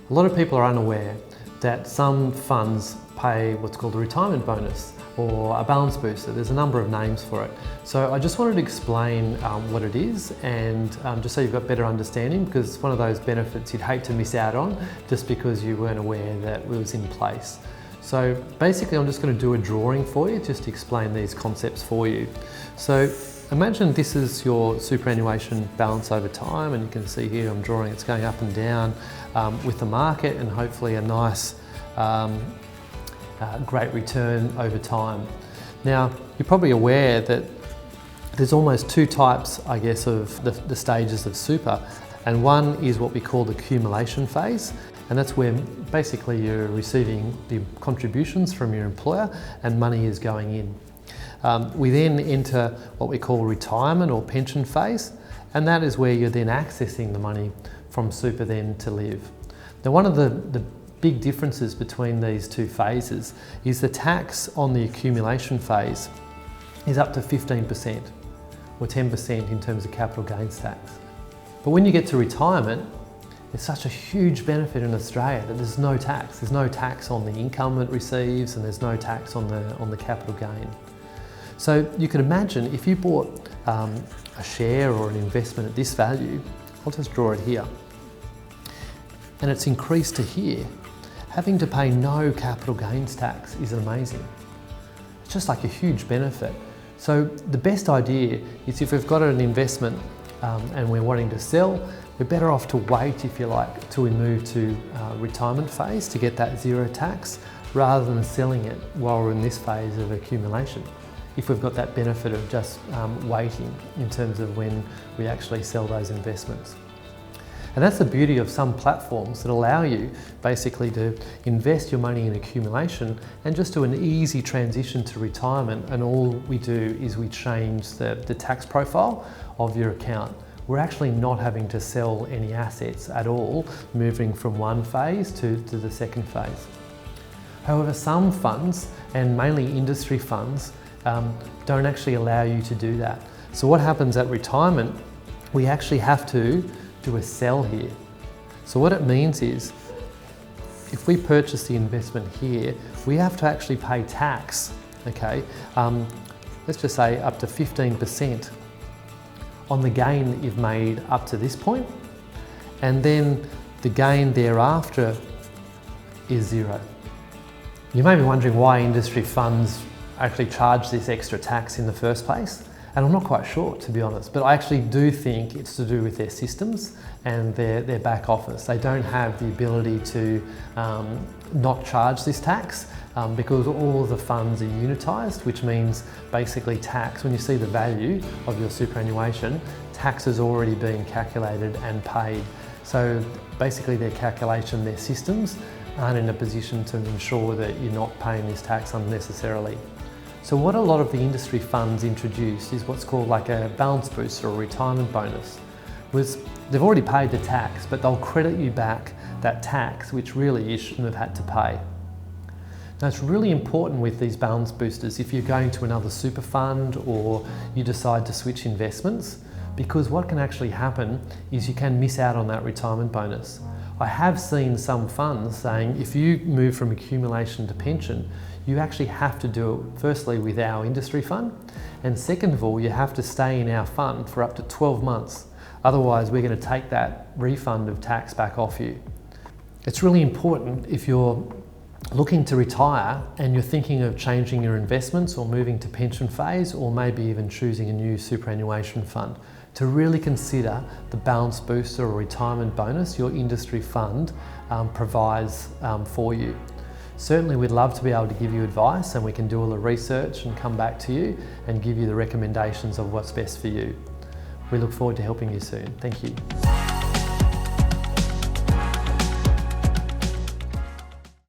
A lot of people are unaware that some funds pay what's called a retirement bonus or a balance booster. There's a number of names for it. So I just wanted to explain what it is and just so you've got better understanding, because it's one of those benefits you'd hate to miss out on just because you weren't aware that it was in place. So basically I'm just going to do a drawing for you just to explain these concepts for you. So imagine this is your superannuation balance over time, and you can see here I'm drawing it's going up and down with the market and hopefully a nice great return over time. Now you're probably aware that there's almost two types, I guess, of the stages of super, and one is what we call the accumulation phase, and that's where basically you're receiving the contributions from your employer and money is going in. We then enter what we call retirement or pension phase, and that is where you're then accessing the money from super then to live. Now one of the big differences between these two phases is the tax on the accumulation phase is up to 15% or 10% in terms of capital gains tax. But when you get to retirement, there's such a huge benefit in Australia that there's no tax. There's no tax on the income it receives, and there's no tax on the capital gain. So you can imagine if you bought a share or an investment at this value, I'll just draw it here, and it's increased to here, having to pay no capital gains tax is amazing. It's just like a huge benefit. So the best idea is if we've got an investment and we're wanting to sell, we're better off to wait, if you like, till we move to retirement phase to get that zero tax, rather than selling it while we're in this phase of accumulation, if we've got that benefit of just waiting in terms of when we actually sell those investments. And that's the beauty of some platforms that allow you basically to invest your money in accumulation and just do an easy transition to retirement, and all we do is we change the tax profile of your account. We're actually not having to sell any assets at all, moving from one phase to the second phase. However, some funds, and mainly industry funds, don't actually allow you to do that. So what happens at retirement, we actually have to do a sell here. So what it means is, if we purchase the investment here, we have to actually pay tax, okay? Let's just say up to 15% on the gain that you've made up to this point, and then the gain thereafter is zero. You may be wondering why industry funds actually charge this extra tax in the first place, and I'm not quite sure, to be honest, but I actually do think it's to do with their systems and their back office. They don't have the ability to not charge this tax because all of the funds are unitised, which means basically tax, when you see the value of your superannuation, tax is already being calculated and paid. So basically their calculation, their systems aren't in a position to ensure that you're not paying this tax unnecessarily. So what a lot of the industry funds introduced is what's called like a balance booster or retirement bonus. They've already paid the tax, but they'll credit you back that tax, which really you shouldn't have had to pay. Now it's really important with these balance boosters if you're going to another super fund or you decide to switch investments, because what can actually happen is you can miss out on that retirement bonus. I have seen some funds saying if you move from accumulation to pension, you actually have to do it firstly with our industry fund, and second of all, you have to stay in our fund for up to 12 months. Otherwise, we're going to take that refund of tax back off you. It's really important if you're looking to retire and you're thinking of changing your investments or moving to pension phase, or maybe even choosing a new superannuation fund, to really consider the balance booster or retirement bonus your industry fund provides for you. Certainly we'd love to be able to give you advice, and we can do all the research and come back to you and give you the recommendations of what's best for you. We look forward to helping you soon. Thank you.